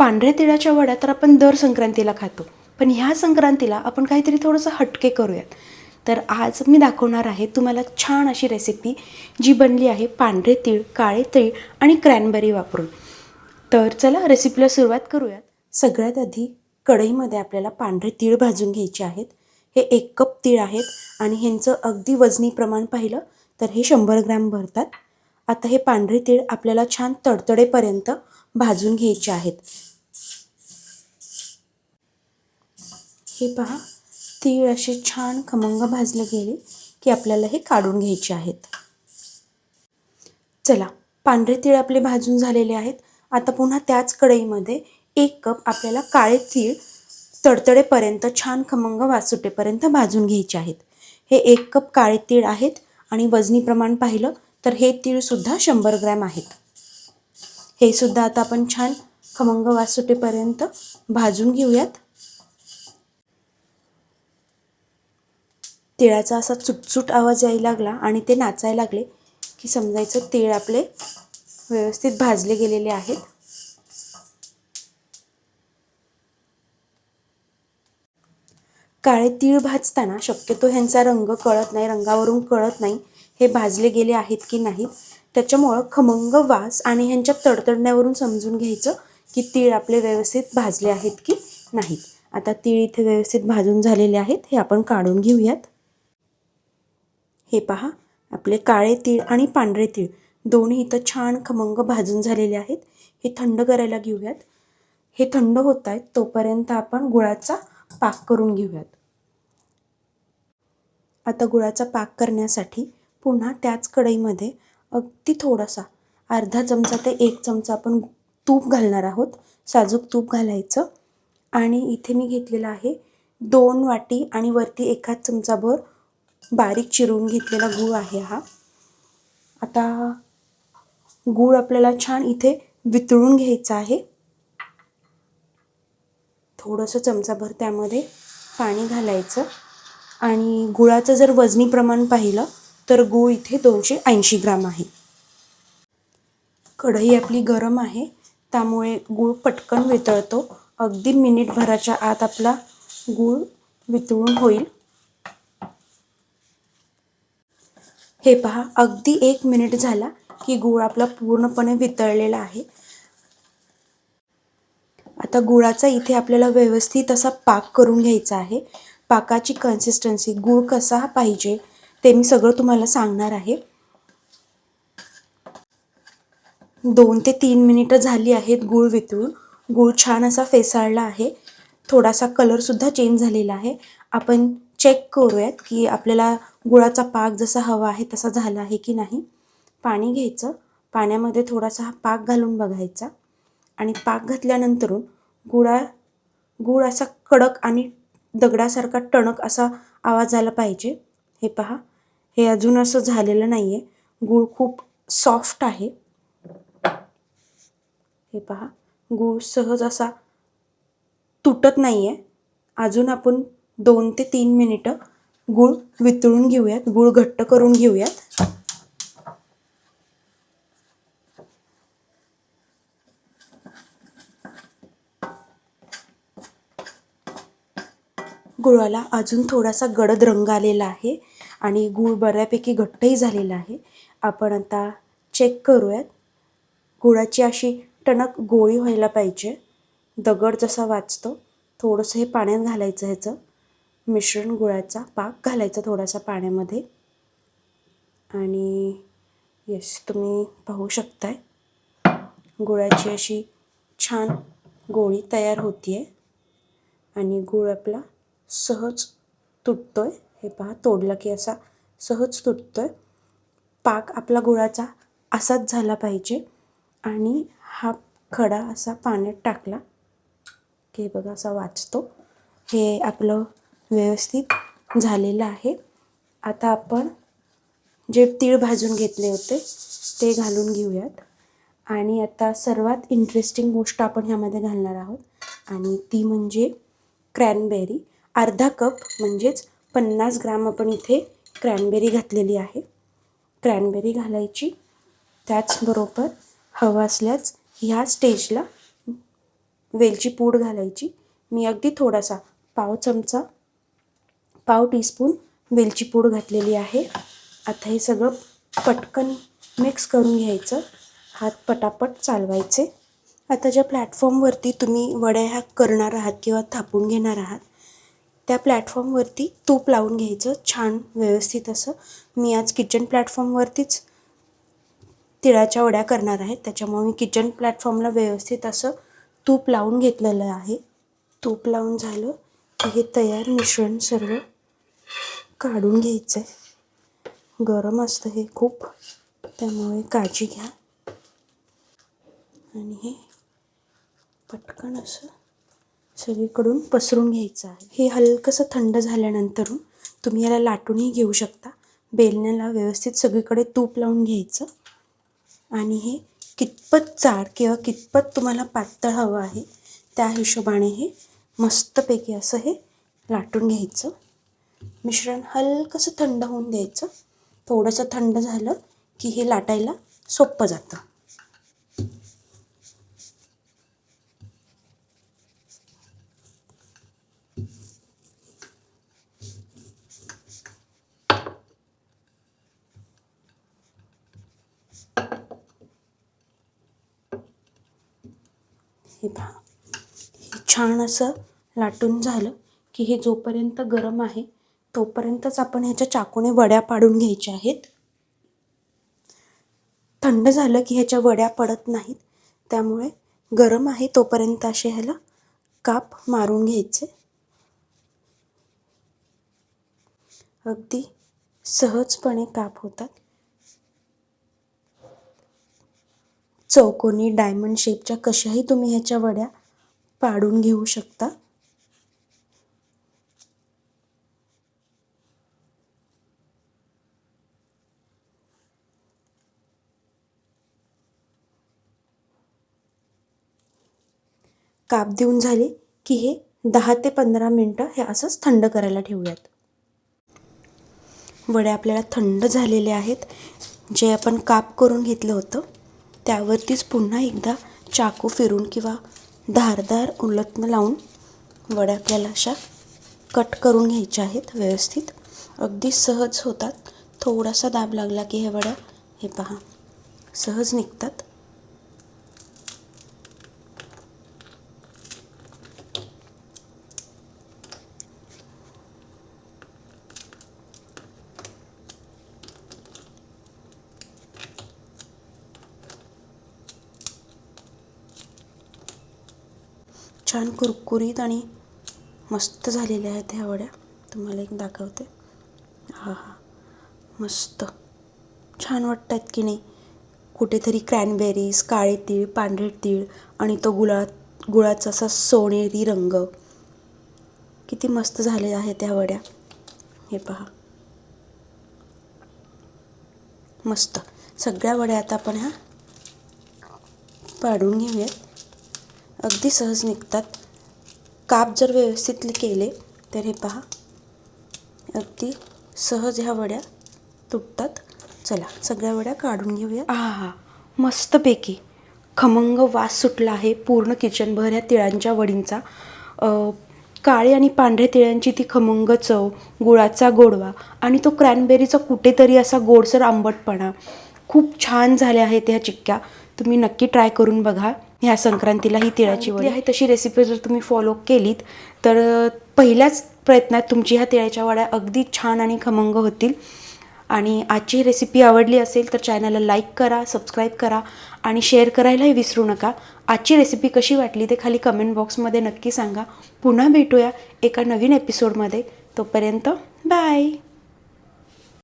पांढऱ्या तिळाच्या वड्या तर आपण दर संक्रांतीला खातो, पण ह्या संक्रांतीला आपण काहीतरी थोडंसं हटके करूयात. तर आज मी दाखवणार आहे तुम्हाला छान अशी रेसिपी, जी बनली आहे पांढरे तीळ, काळे तीळ आणि क्रॅनबेरी वापरून. तर चला रेसिपीला सुरुवात करूयात. सगळ्यात आधी कढईमध्ये आपल्याला पांढरे तीळ भाजून घ्यायचे आहेत. हे 1 कप तीळ आहेत आणि ह्यांचं अगदी वजनी प्रमाण पाहिलं तर हे 100 ग्रॅम भरतात. आता हे पांढरे तीळ आपल्याला छान तडतडेपर्यंत भाजून घ्यायचे आहेत. हे पहा, तीळ असे छान खमंग भाजले गेले की आपल्याला हे काढून घ्यायचे आहेत. चला, पांढरे तीळ आपले भाजून झालेले आहेत. आता पुन्हा त्याच कढईमध्ये 1 कप आपल्याला काळे तीळ तडतडेपर्यंत छान खमंग वास सुटेपर्यंत भाजून घ्यायचे आहेत. हे 1 कप काळे तीळ आहेत आणि वजनी प्रमाण पाहिलं तर हे तीळसुद्धा 100 ग्रॅम आहेत. हे सुद्धा आता आपण छान खमंग वास सुटेपर्यंत भाजून घेऊयात. तिळाचा असा चुटचुट आवाज यायला लागला आणि ते नाचायला लागले की समजायचं तीळ आपले व्यवस्थित भाजले गेलेले आहेत. काळे तीळ भाजताना शक्यतो ह्यांचा रंग कळत नाही, रंगावरून कळत नाही हे भाजले गेले आहेत की नाहीत. त्याच्यामुळं खमंग वास आणि ह्यांच्या तडतडण्यावरून समजून घ्यायचं की तीळ आपले व्यवस्थित भाजले आहेत की नाहीत. आता तीळ इथे व्यवस्थित भाजून झालेले आहेत, हे आपण काढून घेऊयात. हे पहा, आपले काळे तीळ आणि पांढरे तीळ दोन्ही इथं छान खमंग भाजून झालेले आहेत. हे थंड करायला घेऊयात. हे थंड होत आहेत तोपर्यंत आपण गुळाचा पाक करून घेऊयात. आता गुळाचा पाक करण्यासाठी पुन्हा त्याच कढईमध्ये अगदी थोडासा अर्धा चमचा ते 1 चमचा आपण तूप घालणार आहोत. साजूक तूप घालायचं आणि इथे मी घेतलेला आहे 2 वाटी आणि वरती 1/2 चमचाभर बारीक चिरून घेतलेला गूळ आहे हा. आता गूळ आपल्याला छान इथे वितळून घ्यायचा आहे. थोडंसं चमचाभर त्यामध्ये पाणी घालायचं आणि गुळाचं जर वजनी प्रमाण पाहिलं तर गूळ इथे 280 ग्राम आहे. कढई आपली गरम आहे त्यामुळे गूळ पटकन वितळतो. अगदी मिनिटभराच्या आत आपला गूळ वितळून होईल. हे पहा, अगदी 1 मिनिट झाला की गूळ आपला पूर्णपणे वितळलेला आहे. आता गुळाचा इथे आपल्याला व्यवस्थित असा पाक करून घ्यायचा आहे. पाकाची कन्सिस्टन्सी, गूळ कसा पाहिजे ते मी सगळं तुम्हाला सांगणार आहे. 2 ते 3 मिनिटं झाली आहेत गूळ वितळून. गूळ छान असा फेसाळला आहे. थोडासा कलरसुद्धा चेंज झालेला आहे. आपण चेक करूयात की आपल्याला गुळाचा पाक जसा हवा आहे तसा झाला आहे की नाही. पाणी घ्यायचं, पाण्यामध्ये थोडासा हा पाक घालून बघायचा आणि पाक घातल्यानंतरून गूळ असा कडक आणि दगडासारखा टणक असा आवाज आला पाहिजे. हे पहा, हे अजून असं झालेलं नाही आहे. गूळ खूप सॉफ्ट आहे. हे पहा, गूळ सहज असा तुटत नाही आहे. अजून आपण 2 ते 3 मिनिटं गूळ वितळून घेऊयात, गूळ घट्ट करून घेऊयात. गुळाला अजून थोडासा गडद रंग आलेला आहे आणि गूळ बऱ्यापैकी घट्टही झालेला आहे. आपण आता चेक करूयात. गुळाची अशी टणक गोळी व्हायला पाहिजे. दगड जसा वाजतो थोडंसं हे पाण्यात घालायचं, ह्याचं मिश्रण गुळाचा पाक घालायचा थोडासा पाण्यामध्ये आणि येस, तुम्ही पाहू शकताय गुळाची अशी छान गोळी तयार होती आहे आणि गूळ आपला सहज तुटतोय. हे पहा, तोडला की असा सहज तुटतोय. पाक आपला गुळाचा असाच झाला पाहिजे आणि हा खडा असा पाण्यात टाकला की बघा असा वाजतो. हे आपलं व्यवस्थित झालेलं आहे. आता आपण जे तीळ भाजून घेतले होते ते घालून घेऊयात आणि आता सर्वात इंटरेस्टिंग गोष्ट आपण ह्यामध्ये घालणार आहोत आणि ती म्हणजे क्रॅनबेरी. अर्धा कप म्हणजेच 50 ग्राम आपण इथे क्रॅनबेरी घातलेली आहे. क्रॅनबेरी घालायची. त्याचबरोबर हवं असल्यास ह्या स्टेजला वेलची पूड घालायची. मी अगदी थोडासा पाव टीस्पून वेलची पूड घातलेली आहे. आता हे सगळं पटकन मिक्स करून घ्यायचं. हात पटापट चालवायचे. आता ज्या प्लॅटफॉर्मवरती तुम्ही वड्या ह्या करणार आहात किंवा थापून घेणार आहात त्या प्लॅटफॉर्मवरती तूप लावून घ्यायचं छान व्यवस्थित असं. मी आज किचन प्लॅटफॉर्मवरतीच तिळाच्या वड्या करणार आहे, त्याच्यामुळे मी किचन प्लॅटफॉर्मला व्यवस्थित असं तूप लावून घेतलेलं आहे. तूप लावून झालं की हे तयार मिश्रण सर्व काढून घ्यायचं आहे. गरम असतं हे खूप, त्यामुळे काळजी घ्या. आणि हे पटकन असं सगळीकडून पसरून घ्यायचं आहे. हे हलकंसं थंड झाल्यानंतर तुम्ही याला लाटूनही घेऊ शकता. बेलण्याला व्यवस्थित सगळीकडे तूप लावून घ्यायचं आणि हे कितपत जाड किंवा कितपत तुम्हाला पातळ हवं आहे त्या हिशोबाने हे मस्तपैकी असं हे लाटून घ्यायचं. मिश्रण हलकंसं थंड होऊन द्यायचं. थोडंसं थंड झालं की हे लाटायला सोपं जातं. हे पहा, हे छान असं लाटून झालं की हे जोपर्यंत गरम आहे तोपर्यंतच आपण ह्याच्या चाकूने वड्या पाडून घ्यायच्या आहेत. थंड झालं की ह्याच्या वड्या पडत नाहीत, त्यामुळे गरम आहे तोपर्यंत असे ह्याला काप मारून घ्यायचे. अगदी सहजपणे काप होतात. चौकोनी डायमंड शेपच्या कशाही तुम्ही ह्याच्या वड्या पाडून घेऊ शकता. काप देऊन झाले की हे 10 ते 15 मिनटं हे असंच थंड करायला ठेवूयात. वड्या आपल्याला थंड झालेले आहेत. जे आपण काप करून घेतलं होतं त्यावरतीच पुन्हा एकदा चाकू फिरून किंवा धारदार उलटणं लावून वड्या आपल्याला अशा कट करून घ्यायच्या आहेत व्यवस्थित. अगदी सहज होतात. थोडासा दाब लागला की ह्या वड्या हे पहा सहज निघतात. छान कुरकुरीत आणि मस्त झालेल्या आहेत ह्या वड्या. तुम्हाला एक दाखवते. हा मस्त छान वाटतात की नाही. कुठेतरी क्रॅनबेरीज, काळे तीळ, पांढरे तीळ आणि तो गुळाचा असा सोनेरी रंग. किती मस्त झाले आहेत ह्या वड्या. हे पहा मस्त. सगळ्या वड्या आता आपण ह्या पाडून घेऊयात. अगदी सहज निघतात. काप जर व्यवस्थित केले तर हे पहा अगदी सहज ह्या वड्या तुटतात. चला सगळ्या वड्या काढून घेऊया. मस्तपैकी खमंग वास सुटला आहे पूर्ण किचनभर ह्या तिळांच्या वडींचा. काळे आणि पांढऱ्या तिळांची ती खमंग चव, गुळाचा गोडवा आणि तो क्रॅनबेरीचा कुठेतरी असा गोडसर आंबटपणा. खूप छान झाल्या आहेत ह्या चिक्क्या. तुम्ही नक्की ट्राय करून बघा. ह्या संक्रांतीला ही तिळाची वडी आहे तशी रेसिपी जर तुम्ही फॉलो केलीत तर पहिल्याच प्रयत्नात तुमची ह्या तिळाच्या वड्या अगदी छान आणि खमंग होतील. आणि आजची रेसिपी आवडली असेल तर चॅनलला लाईक करा, सबस्क्राईब करा आणि शेअर करायलाही विसरू नका. आजची रेसिपी कशी वाटली ते खाली कमेंट बॉक्समध्ये नक्की सांगा. पुन्हा भेटूया एका नवीन एपिसोडमध्ये. तोपर्यंत बाय.